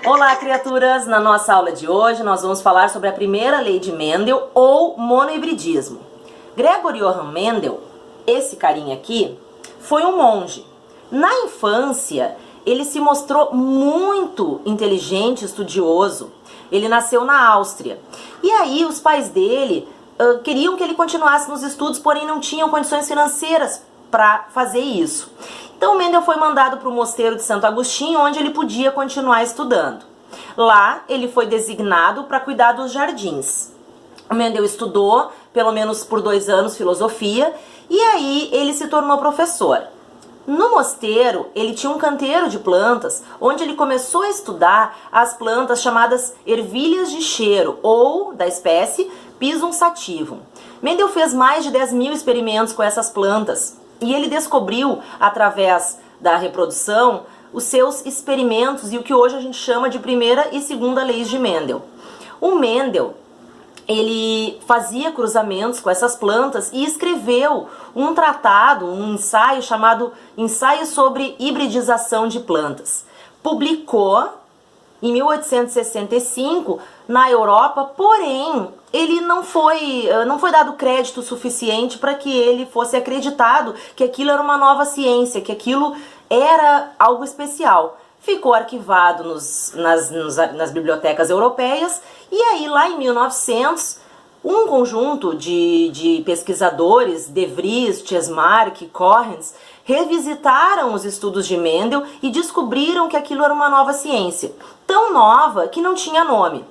Olá, criaturas! Na nossa aula de hoje nós vamos falar sobre a primeira lei de Mendel ou monohibridismo. Gregor Johann Mendel, esse carinha aqui, foi um monge. Na infância, ele se mostrou muito inteligente, estudioso. Ele nasceu na Áustria. E aí os pais dele queriam que ele continuasse nos estudos, porém não tinham condições financeiras para fazer isso. Então Mendel foi mandado para o mosteiro de Santo Agostinho, onde ele podia continuar estudando. Lá ele foi designado para cuidar dos jardins. Mendel estudou, pelo menos por 2 anos, filosofia, e aí ele se tornou professor. No mosteiro, ele tinha um canteiro de plantas, onde ele começou a estudar as plantas chamadas ervilhas de cheiro, ou da espécie Pisum sativum. Mendel fez mais de 10.000 experimentos com essas plantas, e ele descobriu, através da reprodução, os seus experimentos e o que hoje a gente chama de primeira e segunda leis de Mendel. O Mendel, ele fazia cruzamentos com essas plantas e escreveu um tratado, um ensaio chamado Ensaio sobre Hibridização de Plantas. Publicou em 1865 na Europa, porém ele não foi dado crédito suficiente para que ele fosse acreditado que aquilo era uma nova ciência, que aquilo era algo especial. Ficou arquivado nas bibliotecas europeias, e aí lá em 1900, um conjunto de pesquisadores, De Vries, Chesmark, Correns, revisitaram os estudos de Mendel e descobriram que aquilo era uma nova ciência, tão nova que não tinha nome.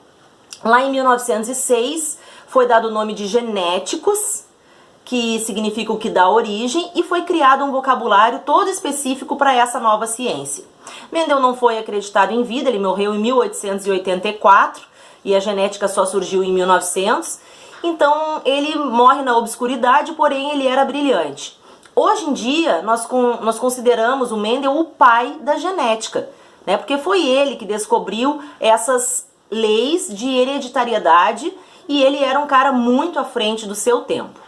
Lá em 1906 foi dado o nome de genéticos, que significa o que dá origem, e foi criado um vocabulário todo específico para essa nova ciência. Mendel não foi acreditado em vida, ele morreu em 1884 e a genética só surgiu em 1900, então ele morre na obscuridade, porém ele era brilhante. Hoje em dia nós consideramos o Mendel o pai da genética, né? Porque foi ele que descobriu essas leis de hereditariedade e ele era um cara muito à frente do seu tempo.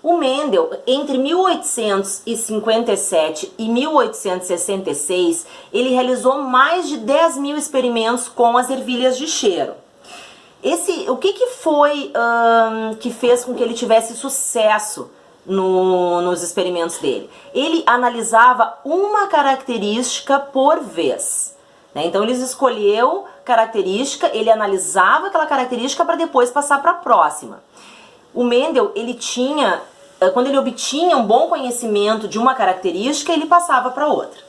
O Mendel, entre 1857 e 1866, ele realizou mais de 10.000 experimentos com as ervilhas de cheiro. O que foi que fez com que ele tivesse sucesso nos experimentos dele? Ele analisava uma característica por vez, né? Então ele escolheu característica, ele analisava aquela característica para depois passar para a próxima. O Mendel, quando ele obtinha um bom conhecimento de uma característica, ele passava para outra.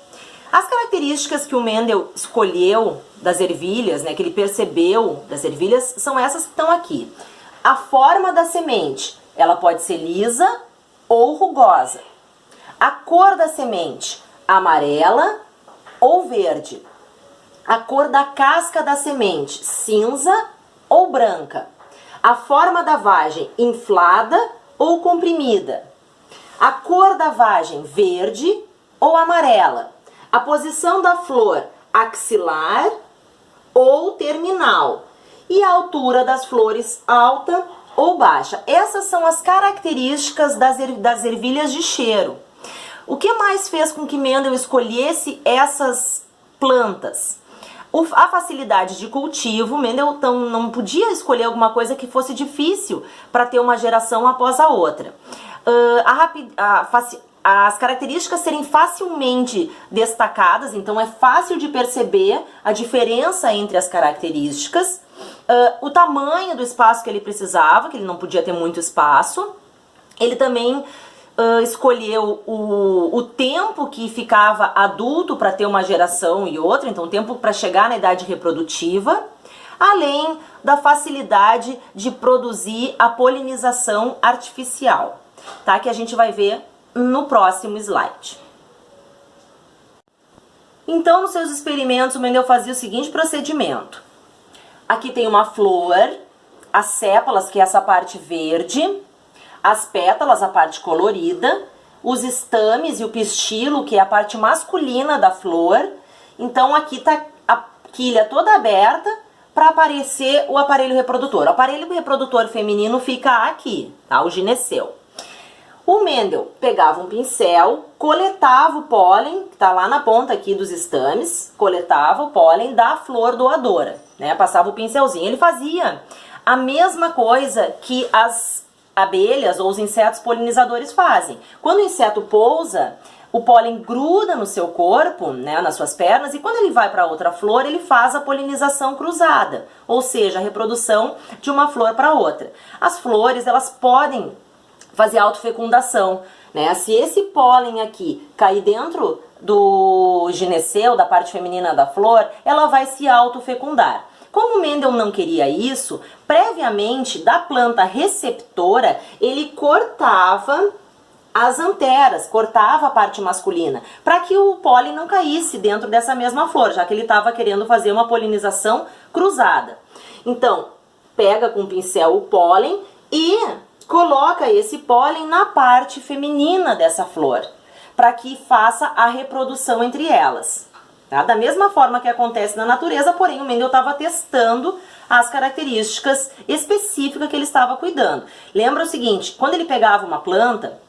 As características que o Mendel escolheu das ervilhas, né, que ele percebeu das ervilhas, são essas que estão aqui. A forma da semente, ela pode ser lisa ou rugosa. A cor da semente, amarela ou verde. A cor da casca da semente, cinza ou branca. A forma da vagem, inflada ou comprimida. A cor da vagem, verde ou amarela. A posição da flor, axilar ou terminal. E a altura das flores, alta ou baixa. Essas são as características das ervilhas de cheiro. O que mais fez com que Mendel escolhesse essas plantas? A facilidade de cultivo. Mendel não podia escolher alguma coisa que fosse difícil para ter uma geração após a outra. As características serem facilmente destacadas, então é fácil de perceber a diferença entre as características. O tamanho do espaço que ele precisava, que ele não podia ter muito espaço. Ele também escolheu o tempo que ficava adulto para ter uma geração e outra, então o tempo para chegar na idade reprodutiva, além da facilidade de produzir a polinização artificial, tá? Que a gente vai ver no próximo slide. Então, nos seus experimentos, o Mendel fazia o seguinte procedimento. Aqui tem uma flor, as sépalas, que é essa parte verde, as pétalas, a parte colorida, os estames e o pistilo, que é a parte masculina da flor. Então aqui está a quilha toda aberta para aparecer o aparelho reprodutor. O aparelho reprodutor feminino fica aqui, tá? O gineceu. O Mendel pegava um pincel, coletava o pólen, que está lá na ponta aqui dos estames, coletava o pólen da flor doadora, né? Passava o pincelzinho. Ele fazia a mesma coisa que as abelhas ou os insetos polinizadores fazem. Quando o inseto pousa, o pólen gruda no seu corpo, né, nas suas pernas, e quando ele vai para outra flor, ele faz a polinização cruzada, ou seja, a reprodução de uma flor para outra. As flores, elas podem fazer autofecundação, né? Se esse pólen aqui cair dentro do gineceu, da parte feminina da flor, ela vai se autofecundar. Como Mendel não queria isso, previamente da planta receptora, ele cortava as anteras, cortava a parte masculina, para que o pólen não caísse dentro dessa mesma flor, já que ele estava querendo fazer uma polinização cruzada. Então, pega com o pincel o pólen e coloca esse pólen na parte feminina dessa flor, para que faça a reprodução entre elas. Tá? Da mesma forma que acontece na natureza, porém o Mendel estava testando as características específicas que ele estava cuidando. Lembra o seguinte, quando ele pegava uma planta,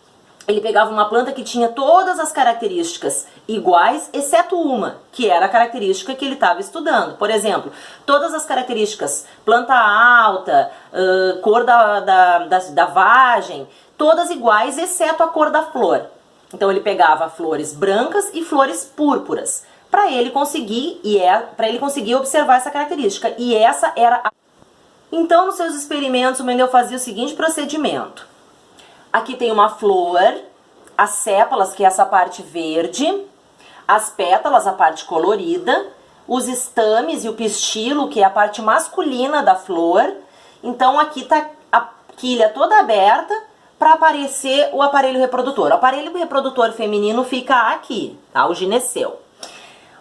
ele pegava uma planta que tinha todas as características iguais, exceto uma, que era a característica que ele estava estudando. Por exemplo, todas as características, planta alta, cor da vagem, todas iguais, exceto a cor da flor. Então ele pegava flores brancas e flores púrpuras, para ele conseguir observar essa característica. E essa era a... Então, nos seus experimentos, o Mendel fazia o seguinte procedimento. Aqui tem uma flor, as sépalas, que é essa parte verde, as pétalas, a parte colorida, os estames e o pistilo, que é a parte masculina da flor. Então aqui está a quilha toda aberta para aparecer o aparelho reprodutor. O aparelho reprodutor feminino fica aqui, tá? O gineceu.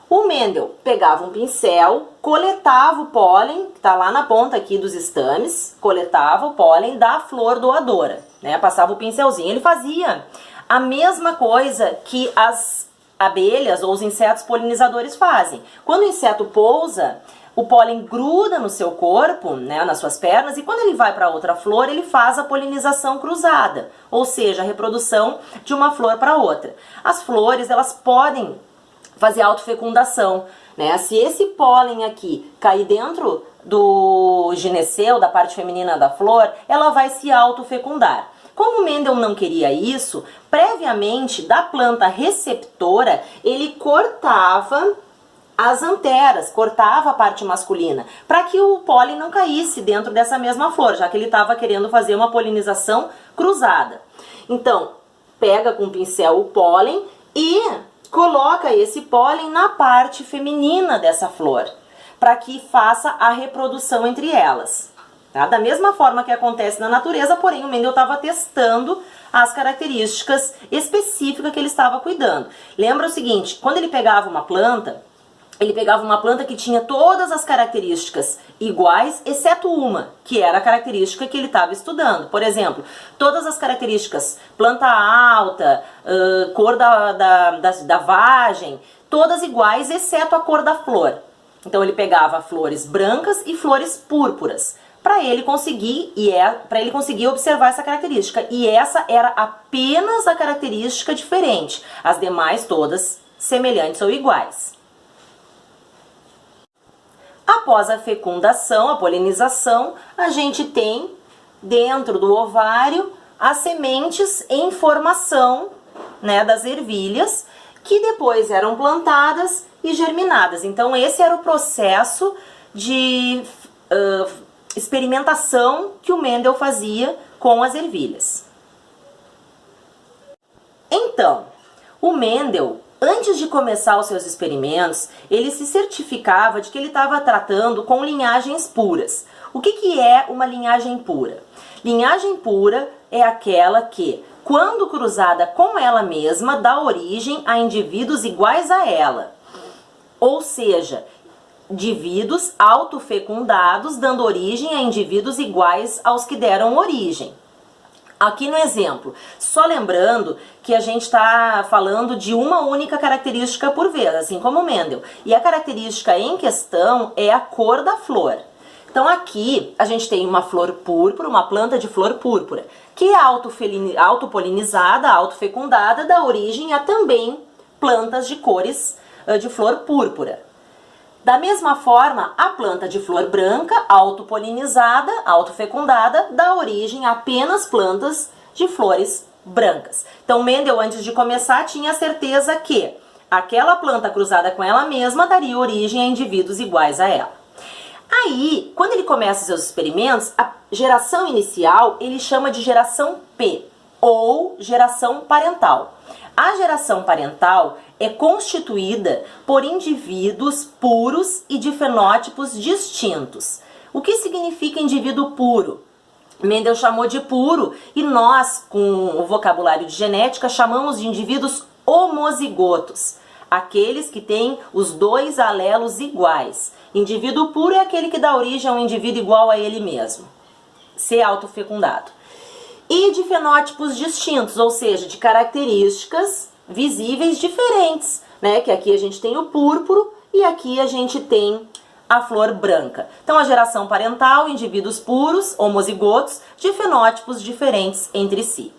O Mendel pegava um pincel, coletava o pólen, que está lá na ponta aqui dos estames, coletava o pólen da flor doadora, né? Passava o pincelzinho. Ele fazia a mesma coisa que as abelhas ou os insetos polinizadores fazem. Quando o inseto pousa, o pólen gruda no seu corpo, né, nas suas pernas, e quando ele vai para outra flor, ele faz a polinização cruzada, ou seja, a reprodução de uma flor para outra. As flores, elas podem fazer autofecundação, né? Se esse pólen aqui cair dentro do gineceu, da parte feminina da flor, ela vai se autofecundar. Como Mendel não queria isso, previamente da planta receptora, ele cortava as anteras, cortava a parte masculina, para que o pólen não caísse dentro dessa mesma flor, já que ele estava querendo fazer uma polinização cruzada. Então, pega com o pincel o pólen e coloca esse pólen na parte feminina dessa flor, para que faça a reprodução entre elas. Tá? Da mesma forma que acontece na natureza, porém o Mendel estava testando as características específicas que ele estava cuidando. Lembra o seguinte, quando ele pegava uma planta que tinha todas as características iguais, exceto uma, que era a característica que ele estava estudando. Por exemplo, todas as características, planta alta, cor da vagem, todas iguais, exceto a cor da flor. Então ele pegava flores brancas e flores púrpuras, para ele conseguir observar essa característica. E essa era apenas a característica diferente, as demais todas semelhantes ou iguais. Após a fecundação, a polinização, a gente tem dentro do ovário as sementes em formação, né, das ervilhas, que depois eram plantadas e germinadas. Então esse era o processo de experimentação que o Mendel fazia com as ervilhas. Então, o Mendel, antes de começar os seus experimentos, ele se certificava de que ele estava tratando com linhagens puras. O que é uma linhagem pura? Linhagem pura é aquela que, quando cruzada com ela mesma, dá origem a indivíduos iguais a ela. Ou seja, indivíduos autofecundados dando origem a indivíduos iguais aos que deram origem. Aqui no exemplo, só lembrando que a gente está falando de uma única característica por vez, assim como o Mendel. E a característica em questão é a cor da flor. Então aqui a gente tem uma flor púrpura, uma planta de flor púrpura, que é autopolinizada, autofecundada, dá origem a também plantas de cores de flor púrpura. Da mesma forma, a planta de flor branca, autopolinizada, autofecundada, dá origem a apenas plantas de flores brancas. Então Mendel, antes de começar, tinha certeza que aquela planta cruzada com ela mesma daria origem a indivíduos iguais a ela. Aí, quando ele começa seus experimentos, a geração inicial ele chama de geração P, ou geração parental. A geração parental é constituída por indivíduos puros e de fenótipos distintos. O que significa indivíduo puro? Mendel chamou de puro e nós, com o vocabulário de genética, chamamos de indivíduos homozigotos, aqueles que têm os dois alelos iguais. Indivíduo puro é aquele que dá origem a um indivíduo igual a ele mesmo, ser autofecundado. E de fenótipos distintos, ou seja, de características visíveis diferentes, né? Que aqui a gente tem o púrpuro e aqui a gente tem a flor branca. Então a geração parental, indivíduos puros, homozigotos, de fenótipos diferentes entre si.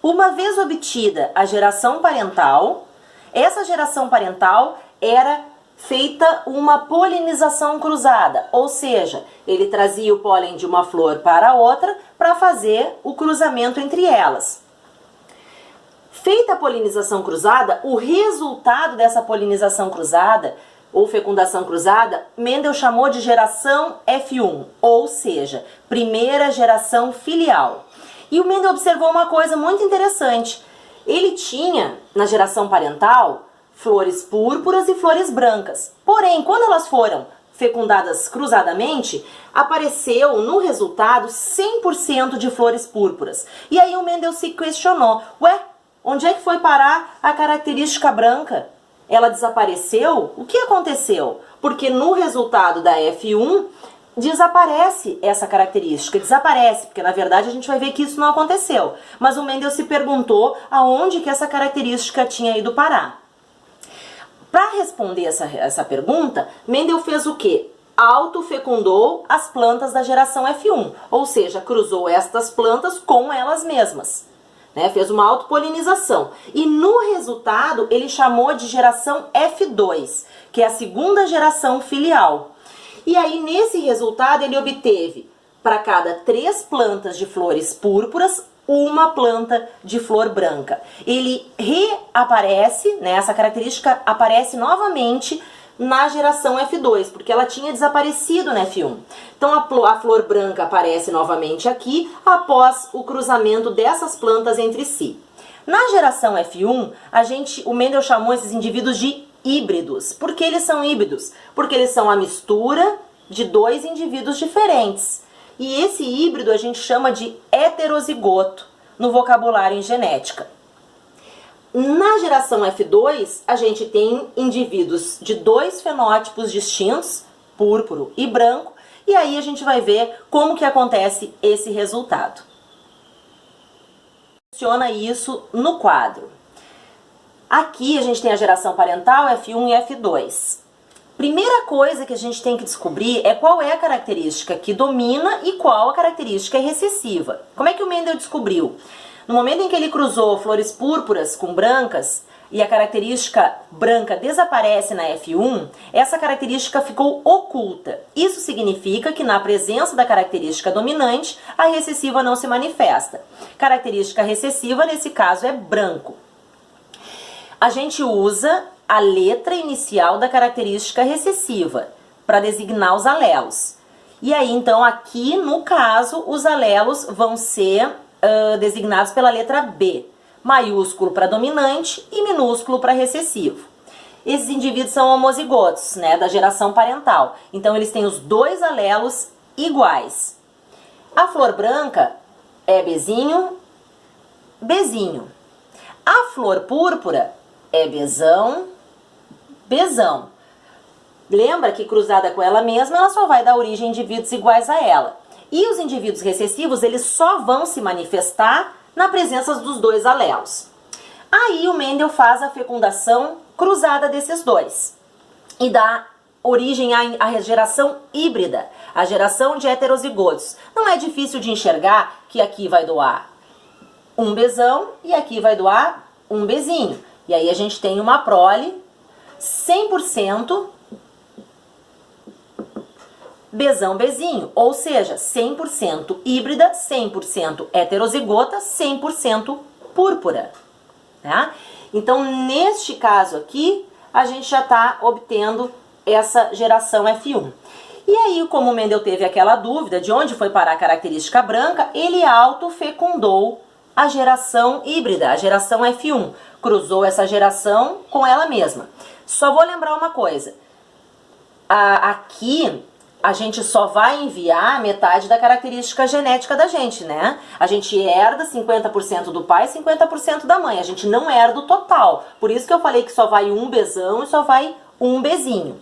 Uma vez obtida a geração parental, essa geração parental era feita uma polinização cruzada, ou seja, ele trazia o pólen de uma flor para a outra para fazer o cruzamento entre elas. Feita a polinização cruzada, o resultado dessa polinização cruzada, ou fecundação cruzada, Mendel chamou de geração F1, ou seja, primeira geração filial. E o Mendel observou uma coisa muito interessante. Ele tinha, na geração parental, flores púrpuras e flores brancas. Porém, quando elas foram fecundadas cruzadamente, apareceu no resultado 100% de flores púrpuras. E aí o Mendel se questionou, ué, onde é que foi parar a característica branca? Ela desapareceu? O que aconteceu? Porque no resultado da F1 desaparece essa característica, desaparece, porque na verdade a gente vai ver que isso não aconteceu. Mas o Mendel se perguntou aonde que essa característica tinha ido parar. Para responder essa pergunta, Mendel fez o quê? Autofecundou as plantas da geração F1, ou seja, cruzou estas plantas com elas mesmas, né? Fez uma autopolinização. E no resultado ele chamou de geração F2, que é a segunda geração filial. E aí nesse resultado ele obteve, para cada 3 plantas de flores púrpuras, uma planta de flor branca. Ele reaparece, né, essa característica aparece novamente na geração F2, porque ela tinha desaparecido na F1. Então a flor branca aparece novamente aqui, após o cruzamento dessas plantas entre si. Na geração F1, o Mendel chamou esses indivíduos de híbridos. Por que eles são híbridos? Porque eles são a mistura de 2 indivíduos diferentes. E esse híbrido a gente chama de heterozigoto no vocabulário em genética. Na geração F2, a gente tem indivíduos de 2 fenótipos distintos, púrpuro e branco, e aí a gente vai ver como que acontece esse resultado. Funciona isso no quadro. Aqui a gente tem a geração parental, F1 e F2. Primeira coisa que a gente tem que descobrir é qual é a característica que domina e qual a característica é recessiva. Como é que o Mendel descobriu? No momento em que ele cruzou flores púrpuras com brancas e a característica branca desaparece na F1, essa característica ficou oculta. Isso significa que na presença da característica dominante, a recessiva não se manifesta. Característica recessiva, nesse caso, é branco. A gente usa a letra inicial da característica recessiva para designar os alelos. E aí, então, aqui no caso, os alelos vão ser designados pela letra B. Maiúsculo para dominante e minúsculo para recessivo. Esses indivíduos são homozigotos, né, da geração parental. Então, eles têm os 2 alelos iguais. A flor branca é Bzinho, Bzinho. A flor púrpura é Bzão, Bzão. Lembra que cruzada com ela mesma, ela só vai dar origem a indivíduos iguais a ela. E os indivíduos recessivos, eles só vão se manifestar na presença dos 2 alelos. Aí o Mendel faz a fecundação cruzada desses 2 e dá origem à geração híbrida, a geração de heterozigotos. Não é difícil de enxergar que aqui vai doar um Bzão e aqui vai doar um Bzinho. E aí a gente tem uma prole 100% Bzão, Bzinho, ou seja, 100% híbrida, 100% heterozigota, 100% púrpura. Tá? Então, neste caso aqui, a gente já está obtendo essa geração F1. E aí, como o Mendel teve aquela dúvida de onde foi parar a característica branca, ele autofecundou a geração híbrida, a geração F1. Cruzou essa geração com ela mesma. Só vou lembrar uma coisa. Aqui, a gente só vai enviar metade da característica genética da gente, né? A gente herda 50% do pai e 50% da mãe. A gente não herda o total. Por isso que eu falei que só vai um Bzão e só vai um Bzinho.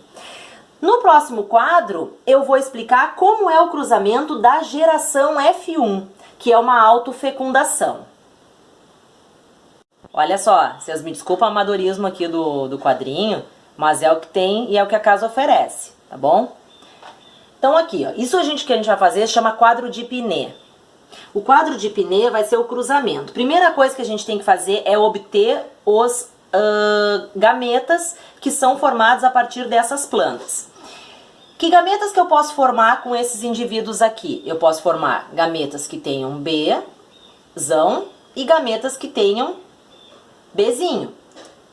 No próximo quadro, eu vou explicar como é o cruzamento da geração F1, que é uma autofecundação. Olha só, vocês me desculpam o amadorismo aqui do quadrinho, mas é o que tem e é o que a casa oferece, tá bom? Então aqui, ó, isso que a gente vai fazer chama quadro de Pinet. O quadro de Pinet vai ser o cruzamento. Primeira coisa que a gente tem que fazer é obter os gametas que são formados a partir dessas plantas. Que gametas que eu posso formar com esses indivíduos aqui? Eu posso formar gametas que tenham Bzão e gametas que tenham Bzinho.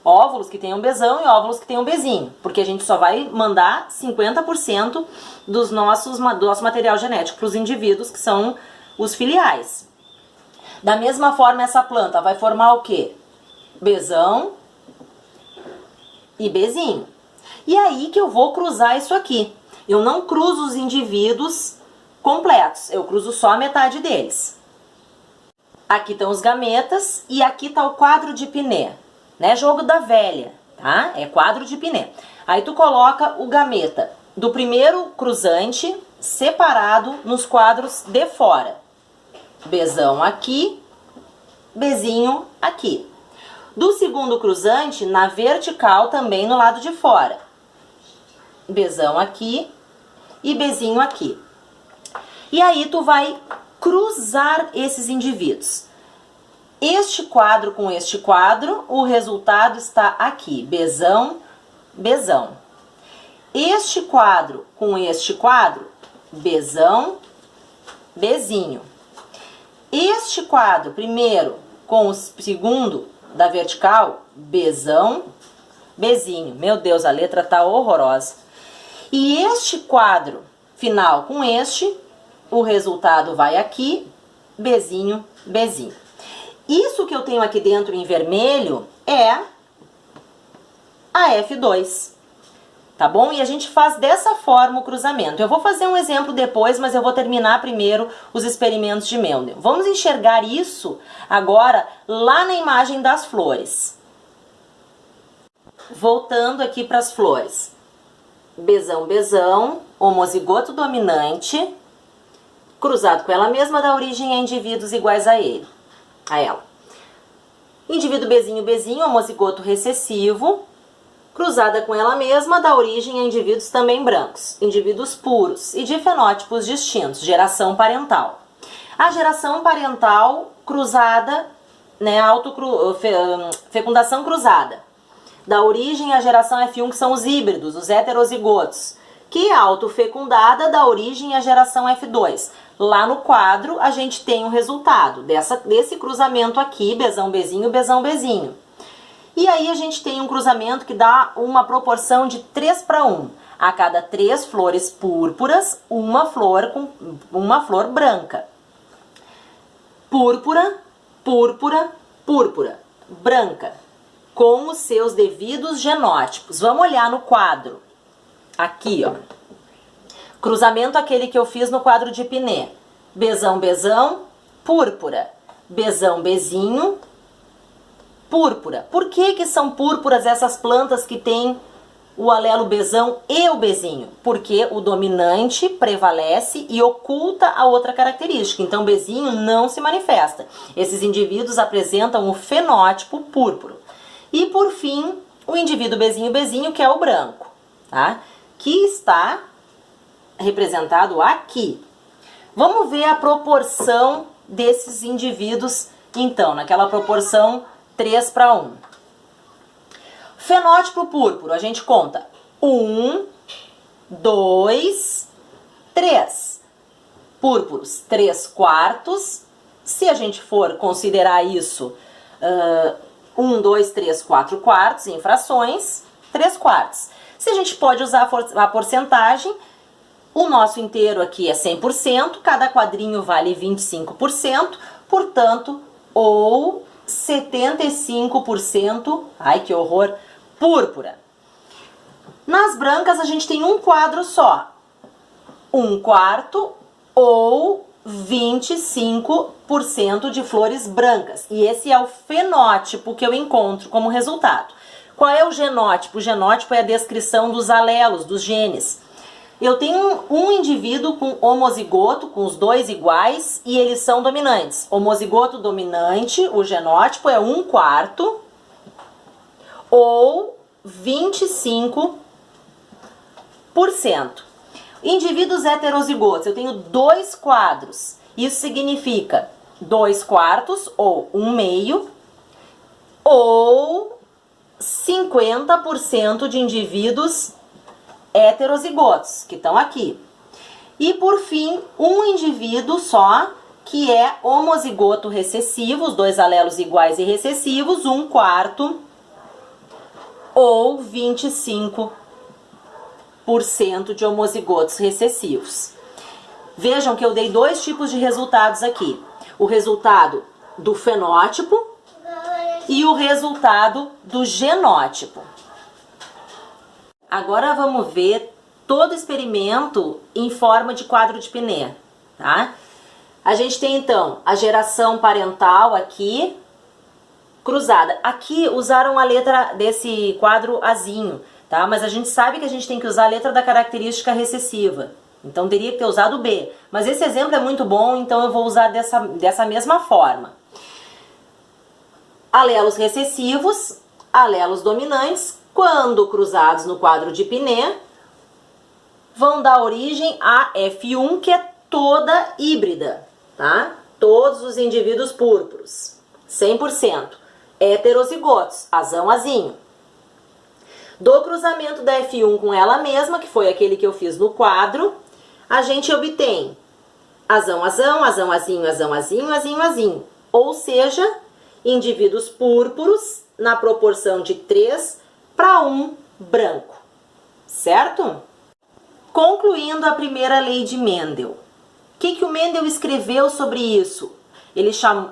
Óvulos que tenham Bzão e óvulos que tenham Bzinho. Porque a gente só vai mandar 50% do nosso material genético para os indivíduos que são os filiais. Da mesma forma, essa planta vai formar o quê? Bzão e Bzinho. E aí que eu vou cruzar isso aqui. Eu não cruzo os indivíduos completos, eu cruzo só a metade deles. Aqui estão os gametas e aqui está o quadro de Pinet, né? Jogo da velha, tá? É quadro de Pinet. Aí tu coloca o gameta do primeiro cruzante separado nos quadros de fora. Bzão aqui, Bzinho aqui. Do segundo cruzante na vertical também no lado de fora. Bzão aqui e Bzinho aqui. E aí tu vai cruzar esses indivíduos. Este quadro com este quadro, o resultado está aqui. Bzão, Bzão. Este quadro com este quadro, Bzão, Bzinho. Este quadro, primeiro, com o segundo da vertical, Bzão, Bzinho. Meu Deus, a letra tá horrorosa. E este quadro final com este, o resultado vai aqui, Bzinho, Bzinho. Isso que eu tenho aqui dentro em vermelho é a F2, tá bom? E a gente faz dessa forma o cruzamento. Eu vou fazer um exemplo depois, mas eu vou terminar primeiro os experimentos de Mendel. Vamos enxergar isso agora lá na imagem das flores. Voltando aqui para as flores. Bzão, Bzão, homozigoto dominante, cruzado com ela mesma, dá origem a indivíduos iguais a ela. Indivíduo Bzinho, Bzinho, homozigoto recessivo, cruzada com ela mesma, dá origem a indivíduos também brancos, indivíduos puros e de fenótipos distintos, geração parental. A geração parental cruzada, né, fecundação cruzada, dá origem à geração F1, que são os híbridos, os heterozigotos, que autofecundada dá origem à geração F2. Lá no quadro a gente tem o resultado desse cruzamento aqui, Bzão, Bzinho, Bzão, Bzinho. E aí a gente tem um cruzamento que dá uma proporção de 3:1. A cada 3 flores púrpuras, uma flor branca. Púrpura, púrpura, púrpura, branca, com os seus devidos genótipos. Vamos olhar no quadro. Aqui, ó. Cruzamento aquele que eu fiz no quadro de Pinet. Bzão, Bzão, púrpura. Bzão, Bzinho, púrpura. Por que são púrpuras essas plantas que têm o alelo Bzão e o Bzinho? Porque o dominante prevalece e oculta a outra característica. Então, Bzinho não se manifesta. Esses indivíduos apresentam o fenótipo púrpuro. E, por fim, o indivíduo Bzinho, Bzinho, que é o branco, tá? que está representado aqui. Vamos ver a proporção desses indivíduos, então, naquela proporção 3:1. Fenótipo púrpuro, a gente conta 1, 2, 3. Púrpuros, 3/4. Se a gente for considerar isso 1, 2, 3, 4/4 em frações, 3/4. Se a gente pode usar a porcentagem, o nosso inteiro aqui é 100%, cada quadrinho vale 25%, portanto, ou 75%, ai que horror, púrpura. Nas brancas a gente tem um quadro só, 1/4 ou 25% de flores brancas. E esse é o fenótipo que eu encontro como resultado. Qual é o genótipo? O genótipo é a descrição dos alelos, dos genes. Eu tenho um indivíduo com homozigoto, com os dois iguais, e eles são dominantes. Homozigoto dominante, o genótipo é 1/4 ou 25%. Indivíduos heterozigotos, eu tenho 2 quadros. Isso significa 2/4 ou 1/2 ou 50% de indivíduos heterozigotos, que estão aqui. E por fim, um indivíduo só, que é homozigoto recessivo, os dois alelos iguais e recessivos, 1/4 ou 25% de homozigotos recessivos. Vejam que eu dei 2 tipos de resultados aqui. O resultado do fenótipo e o resultado do genótipo. Agora vamos ver todo o experimento em forma de quadro de Pinet, tá? A gente tem então a geração parental aqui, cruzada. Aqui usaram a letra desse quadro azinho, tá? Mas a gente sabe que a gente tem que usar a letra da característica recessiva. Então teria que ter usado B. Mas esse exemplo é muito bom, então eu vou usar dessa mesma forma. Alelos recessivos, alelos dominantes, quando cruzados no quadro de Pinet, vão dar origem a F1, que é toda híbrida, tá? Todos os indivíduos púrpuros, 100%. Heterozigotos, azão, azinho. Do cruzamento da F1 com ela mesma, que foi aquele que eu fiz no quadro, a gente obtém azão, azão, azão, azinho, azão, azinho, azinho, azinho. Ou seja, indivíduos púrpuros na proporção de 3:1 branco, certo? Concluindo a primeira lei de Mendel. O que o Mendel escreveu sobre isso?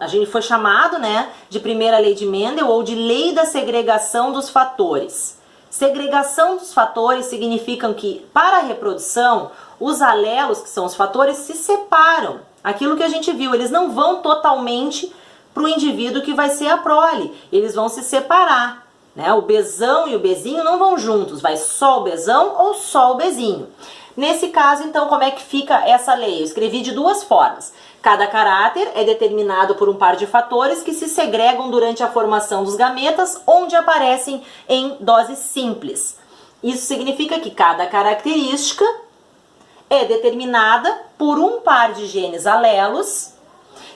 A gente foi chamado, né, de primeira lei de Mendel ou de lei da segregação dos fatores. Segregação dos fatores significam que, para a reprodução, os alelos, que são os fatores, se separam. Aquilo que a gente viu, eles não vão totalmente para o indivíduo que vai ser a prole, eles vão se separar, né? O Bzão e o Bzinho não vão juntos, vai só o Bzão ou só o Bzinho. Nesse caso, então, como é que fica essa lei? Eu escrevi de 2 formas. Cada caráter é determinado por um par de fatores que se segregam durante a formação dos gametas, onde aparecem em doses simples. Isso significa que cada característica é determinada por um par de genes alelos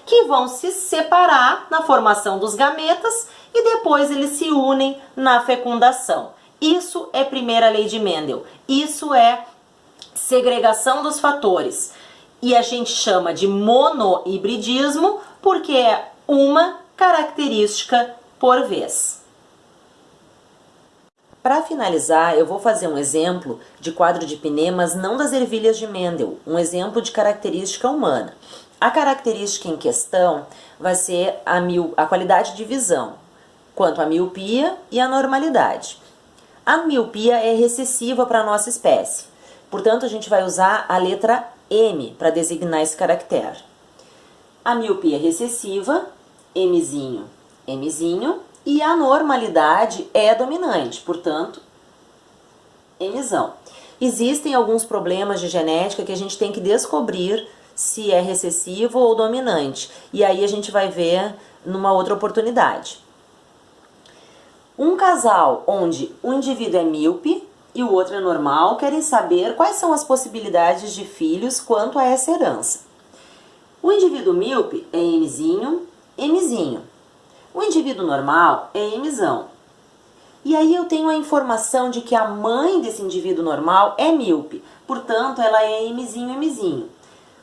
que vão se separar na formação dos gametas e depois eles se unem na fecundação. Isso é primeira lei de Mendel. Isso é segregação dos fatores. E a gente chama de monohibridismo porque é uma característica por vez. Para finalizar, eu vou fazer um exemplo de quadro de Pinet, mas não das ervilhas de Mendel, um exemplo de característica humana. A característica em questão vai ser a qualidade de visão, quanto à miopia e à normalidade. A miopia é recessiva para a nossa espécie, portanto a gente vai usar a letra M para designar esse caractere. A miopia é recessiva, Mzinho, Mzinho, e a normalidade é dominante, portanto, Mzão. Existem alguns problemas de genética que a gente tem que descobrir se é recessivo ou dominante, e aí a gente vai ver numa outra oportunidade. Um casal onde o indivíduo é míope e o outro é normal, querem saber quais são as possibilidades de filhos quanto a essa herança. O indivíduo míope é Mzinho, Mzinho. O indivíduo normal é Mzão. E aí eu tenho a informação de que a mãe desse indivíduo normal é míope, portanto ela é Mzinho, Mzinho.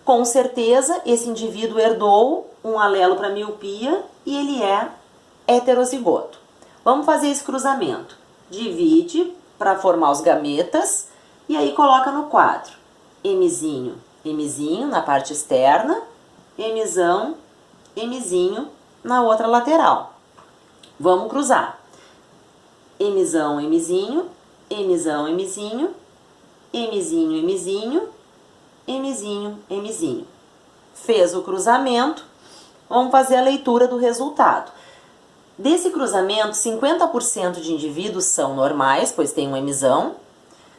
Com certeza esse indivíduo herdou um alelo para miopia e ele é heterozigoto. Vamos fazer esse cruzamento. Divide para formar os gametas e aí coloca no quadro. Mzinho, Mzinho na parte externa, Mzão, Mzinho na outra lateral. Vamos cruzar. Mzão, Mzinho, Mzão, Mzinho, Mzinho, Mzinho, Mzinho, Mzinho. Fez o cruzamento, vamos fazer a leitura do resultado. Desse cruzamento, 50% de indivíduos são normais, pois tem um Mzão,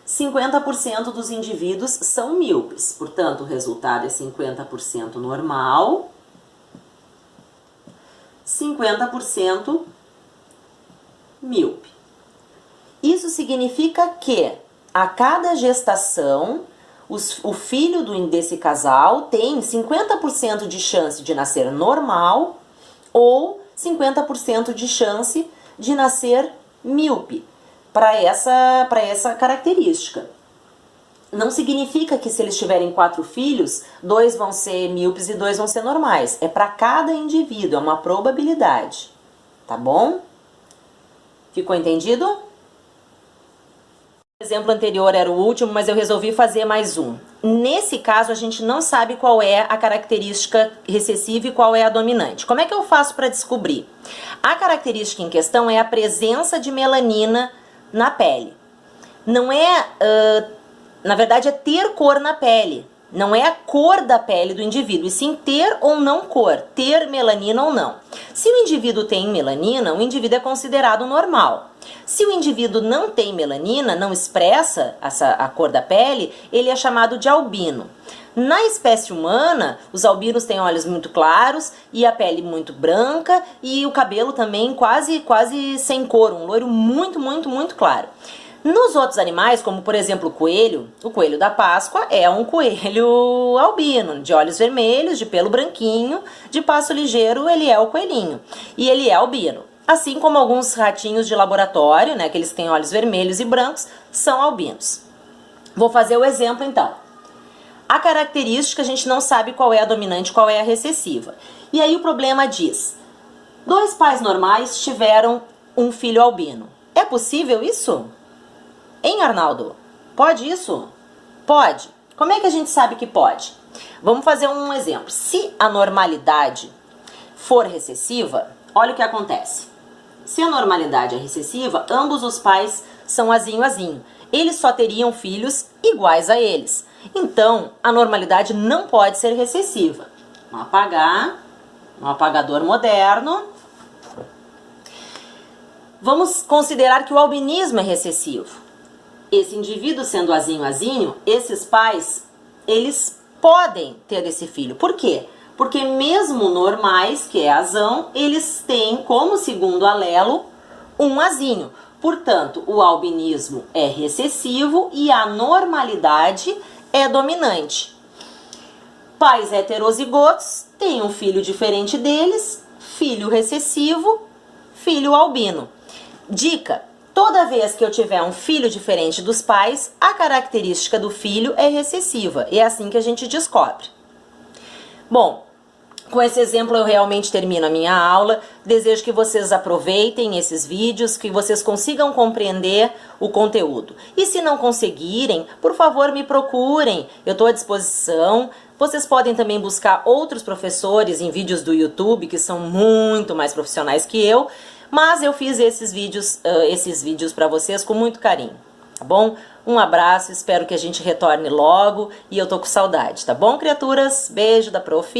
50% dos indivíduos são míopes, portanto o resultado é 50% normal, 50% míope. Isso significa que a cada gestação, o filho desse casal tem 50% de chance de nascer normal ou 50% de chance de nascer míope, para essa característica. Não significa que se eles tiverem 4 filhos, 2 vão ser míopes e 2 vão ser normais. É para cada indivíduo, é uma probabilidade. Tá bom? Ficou entendido? O exemplo anterior era o último, mas eu resolvi fazer mais um. Nesse caso, a gente não sabe qual é a característica recessiva e qual é a dominante. Como é que eu faço para descobrir? A característica em questão é a presença de melanina na pele. Não é, na verdade, é ter cor na pele. Não é a cor da pele do indivíduo, e sim ter ou não cor, ter melanina ou não. Se o indivíduo tem melanina, o indivíduo é considerado normal. Se o indivíduo não tem melanina, não expressa a cor da pele, ele é chamado de albino. Na espécie humana, os albinos têm olhos muito claros e a pele muito branca e o cabelo também quase sem cor, um loiro muito claro. Nos outros animais, como por exemplo o coelho da Páscoa é um coelho albino, de olhos vermelhos, de pelo branquinho, de passo ligeiro, ele é o coelhinho. E ele é albino. Assim como alguns ratinhos de laboratório, né, aqueles que têm olhos vermelhos e brancos, são albinos. Vou fazer o exemplo então. A característica a gente não sabe qual é a dominante, qual é a recessiva. E aí o problema diz: 2 pais normais tiveram um filho albino. É possível isso? Hein, Arnaldo? Pode isso? Pode. Como é que a gente sabe que pode? Vamos fazer um exemplo. Se a normalidade for recessiva, olha o que acontece. Se a normalidade é recessiva, ambos os pais são azinho. Eles só teriam filhos iguais a eles. Então, a normalidade não pode ser recessiva. Vamos apagar. Um apagador moderno. Vamos considerar que o albinismo é recessivo. Esse indivíduo sendo azinho, esses pais, eles podem ter esse filho. Por quê? Porque mesmo normais, que é azão, eles têm como segundo alelo um azinho. Portanto, o albinismo é recessivo e a normalidade é dominante. Pais heterozigotos têm um filho diferente deles, filho recessivo, filho albino. Dica: toda vez que eu tiver um filho diferente dos pais, a característica do filho é recessiva. E é assim que a gente descobre. Bom, com esse exemplo eu realmente termino a minha aula. Desejo que vocês aproveitem esses vídeos, que vocês consigam compreender o conteúdo. E se não conseguirem, por favor me procurem, eu estou à disposição. Vocês podem também buscar outros professores em vídeos do YouTube, que são muito mais profissionais que eu. Mas eu fiz esses vídeos para vocês com muito carinho, tá bom? Um abraço, espero que a gente retorne logo e eu tô com saudade, tá bom, criaturas? Beijo da Prof.